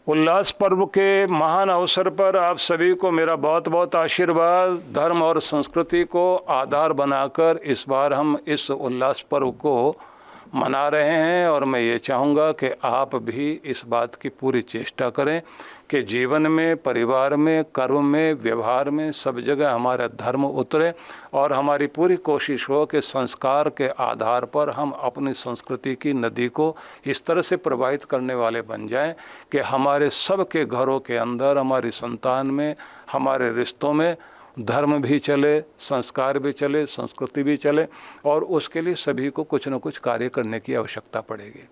उल्लास पर्व के महान अवसर पर आप सभी को मेरा बहुत बहुत आशीर्वाद। धर्म और संस्कृति को आधार बनाकर इस बार हम इस उल्लास पर्व को मना रहे हैं और मैं ये चाहूँगा कि आप भी इस बात की पूरी चेष्टा करें कि जीवन में, परिवार में, कर्म में, व्यवहार में सब जगह हमारा धर्म उतरे और हमारी पूरी कोशिश हो कि संस्कार के आधार पर हम अपनी संस्कृति की नदी को इस तरह से प्रवाहित करने वाले बन जाएं कि हमारे सब के घरों के अंदर, हमारी संतान में, हमारे रिश्तों में धर्म भी चले, संस्कार भी चले, संस्कृति भी चले और उसके लिए सभी को कुछ न कुछ कार्य करने की आवश्यकता पड़ेगी।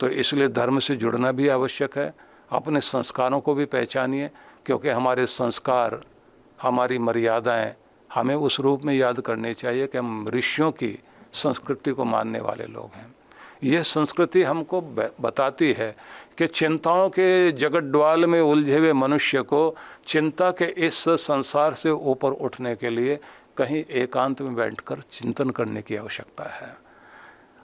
तो इसलिए धर्म से जुड़ना भी आवश्यक है। अपने संस्कारों को भी पहचानिए, क्योंकि हमारे संस्कार, हमारी मर्यादाएं हमें उस रूप में याद करनी चाहिए कि हम ऋषियों की संस्कृति को मानने वाले लोग हैं। यह संस्कृति हमको बताती है कि चिंताओं के जगड्वाल में उलझे हुए मनुष्य को चिंता के इस संसार से ऊपर उठने के लिए कहीं एकांत में बैठकर चिंतन करने की आवश्यकता है।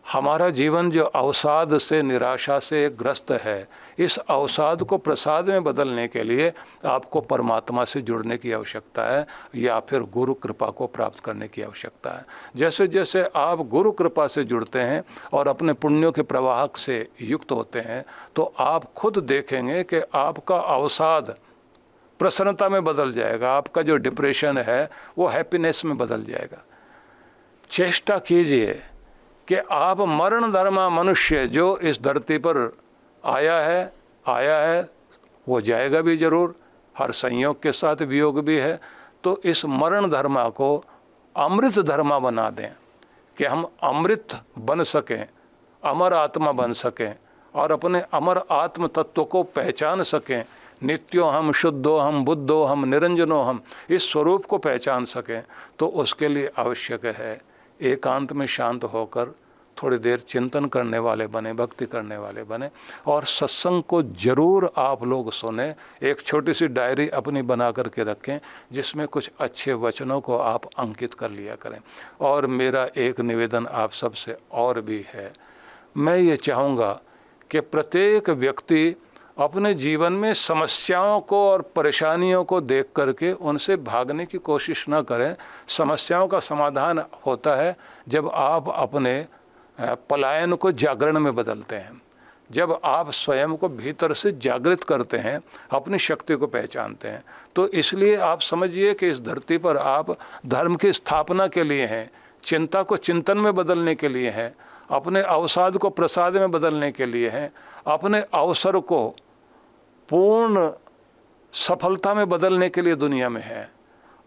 हमारा जीवन जो अवसाद से, निराशा से ग्रस्त है, इस अवसाद को प्रसाद में बदलने के लिए आपको परमात्मा से जुड़ने की आवश्यकता है या फिर गुरु कृपा को प्राप्त करने की आवश्यकता है। जैसे जैसे आप गुरु कृपा से जुड़ते हैं और अपने पुण्यों के प्रवाह से युक्त होते हैं तो आप खुद देखेंगे कि आपका अवसाद प्रसन्नता में बदल जाएगा, आपका जो डिप्रेशन है वो हैप्पीनेस में बदल जाएगा। चेष्टा कीजिए कि आप मरण धर्मा मनुष्य जो इस धरती पर आया है वो जाएगा भी जरूर, हर संयोग के साथ वियोग भी है। तो इस मरण धर्मा को अमृत धर्मा बना दें कि हम अमृत बन सकें, अमर आत्मा बन सकें और अपने अमर आत्म तत्व को पहचान सकें। नित्यो हम, शुद्धो हम, बुद्धो हम, निरंजनो हम, इस स्वरूप को पहचान सकें। तो उसके लिए आवश्यक है एकांत में शांत होकर थोड़ी देर चिंतन करने वाले बने, भक्ति करने वाले बने और सत्संग को जरूर आप लोग सुने। एक छोटी सी डायरी अपनी बना करके रखें जिसमें कुछ अच्छे वचनों को आप अंकित कर लिया करें। और मेरा एक निवेदन आप सबसे और भी है, मैं ये चाहूँगा कि प्रत्येक व्यक्ति अपने जीवन में समस्याओं को और परेशानियों को देख करके उनसे भागने की कोशिश न करें। समस्याओं का समाधान होता है जब आप अपने पलायन को जागरण में बदलते हैं, जब आप स्वयं को भीतर से जागृत करते हैं, अपनी शक्ति को पहचानते हैं। तो इसलिए आप समझिए कि इस धरती पर आप धर्म की स्थापना के लिए हैं, चिंता को चिंतन में बदलने के लिए हैं, अपने अवसाद को प्रसाद में बदलने के लिए हैं, अपने अवसर को पूर्ण सफलता में बदलने के लिए दुनिया में है।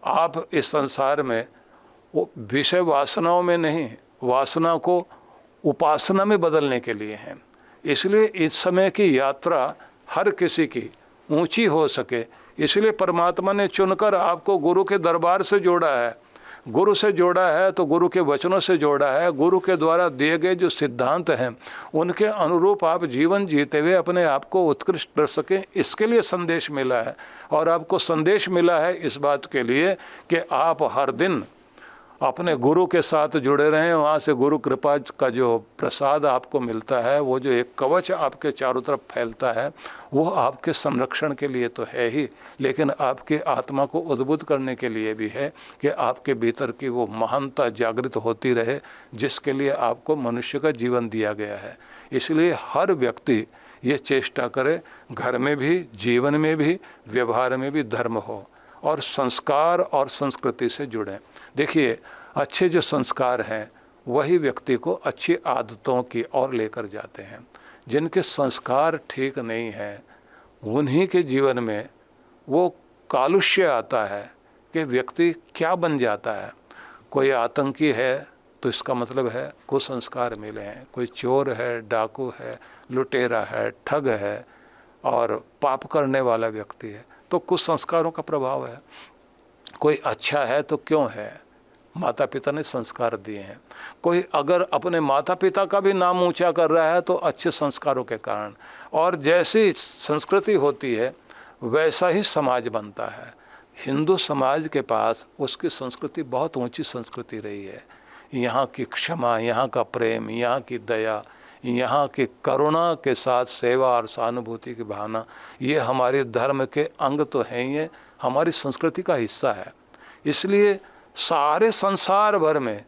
आप इस संसार में वो विषय वासनाओं में नहीं, वासना को उपासना में बदलने के लिए हैं। इसलिए इस समय की यात्रा हर किसी की ऊंची हो सके, इसलिए परमात्मा ने चुनकर आपको गुरु के दरबार से जोड़ा है। गुरु से जोड़ा है तो गुरु के वचनों से जोड़ा है। गुरु के द्वारा दिए गए जो सिद्धांत हैं उनके अनुरूप आप जीवन जीते हुए अपने आप को उत्कृष्ट कर सकें, इसके लिए संदेश मिला है। और आपको संदेश मिला है इस बात के लिए कि आप हर दिन अपने गुरु के साथ जुड़े रहें। वहाँ से गुरु कृपा का जो प्रसाद आपको मिलता है, वो जो एक कवच आपके चारों तरफ फैलता है, वो आपके संरक्षण के लिए तो है ही, लेकिन आपकी आत्मा को उद्बुद्ध करने के लिए भी है कि आपके भीतर की वो महानता जागृत होती रहे जिसके लिए आपको मनुष्य का जीवन दिया गया है। इसलिए हर व्यक्ति ये चेष्टा करे घर में भी, जीवन में भी, व्यवहार में भी धर्म हो और संस्कार और संस्कृति से जुड़ें। देखिए, अच्छे जो संस्कार हैं वही व्यक्ति को अच्छी आदतों की ओर लेकर जाते हैं। जिनके संस्कार ठीक नहीं हैं उन्हीं के जीवन में वो कालुष्य आता है कि व्यक्ति क्या बन जाता है। कोई आतंकी है तो इसका मतलब है कुसंस्कार मिले हैं। कोई चोर है, डाकू है, लुटेरा है, ठग है और पाप करने वाला व्यक्ति है तो कुसंस्कारों का प्रभाव है। कोई अच्छा है तो क्यों है? माता पिता ने संस्कार दिए हैं। कोई अगर अपने माता पिता का भी नाम ऊंचा कर रहा है तो अच्छे संस्कारों के कारण। और जैसी संस्कृति होती है वैसा ही समाज बनता है। हिंदू समाज के पास उसकी संस्कृति बहुत ऊंची संस्कृति रही है। यहाँ की क्षमा, यहाँ का प्रेम, यहाँ की दया, यहाँ की करुणा के साथ सेवा और सहानुभूति की भावना, ये हमारे धर्म के अंग तो हैं ही है, हमारी संस्कृति का हिस्सा है। इसलिए सारे संसार भर में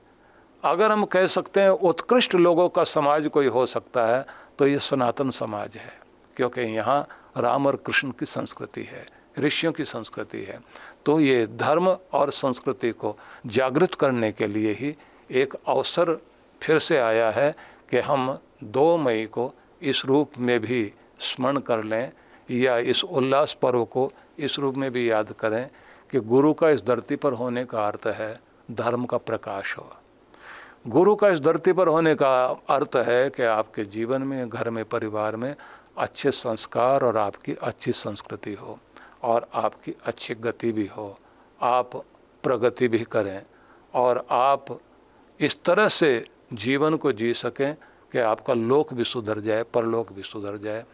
अगर हम कह सकते हैं उत्कृष्ट लोगों का समाज कोई हो सकता है तो ये सनातन समाज है, क्योंकि यहाँ राम और कृष्ण की संस्कृति है, ऋषियों की संस्कृति है। तो ये धर्म और संस्कृति को जागृत करने के लिए ही एक अवसर फिर से आया है कि हम 2 मई को इस रूप में भी स्मरण कर लें, या इस उल्लास पर्व को इस रूप में भी याद करें कि गुरु का इस धरती पर होने का अर्थ है धर्म का प्रकाश हो। गुरु का इस धरती पर होने का अर्थ है कि आपके जीवन में, घर में, परिवार में अच्छे संस्कार और आपकी अच्छी संस्कृति हो और आपकी अच्छी गति भी हो, आप प्रगति भी करें और आप इस तरह से जीवन को जी सकें कि आपका लोक भी सुधर जाए, परलोक भी सुधर जाए।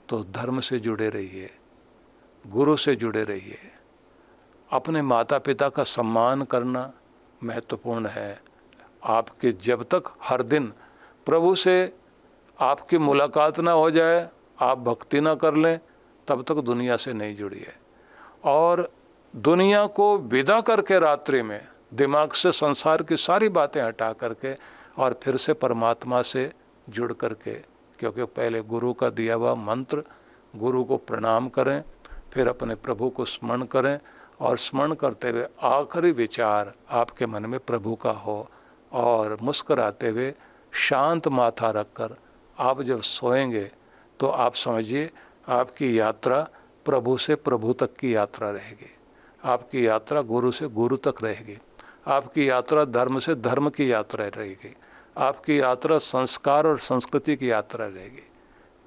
तो धर्म से जुड़े रहिए, गुरु से जुड़े रहिए। अपने माता पिता का सम्मान करना महत्वपूर्ण है। आपके जब तक हर दिन प्रभु से आपकी मुलाकात ना हो जाए, आप भक्ति ना कर लें, तब तक दुनिया से नहीं जुड़िए। और दुनिया को विदा करके रात्रि में दिमाग से संसार की सारी बातें हटा करके और फिर से परमात्मा से जुड़ करके, क्योंकि पहले गुरु का दिया हुआ मंत्र, गुरु को प्रणाम करें, फिर अपने प्रभु को स्मरण करें और स्मरण करते हुए आखिरी विचार आपके मन में प्रभु का हो और मुस्कुराते हुए शांत माथा रखकर आप जब सोएंगे तो आप समझिए आपकी यात्रा प्रभु से प्रभु तक की यात्रा रहेगी, आपकी यात्रा गुरु से गुरु तक रहेगी, आपकी यात्रा धर्म से धर्म की यात्रा रहेगी, आपकी यात्रा संस्कार और संस्कृति की यात्रा रहेगी।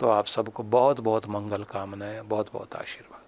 तो आप सबको बहुत बहुत मंगल कामनाएं, बहुत बहुत आशीर्वाद।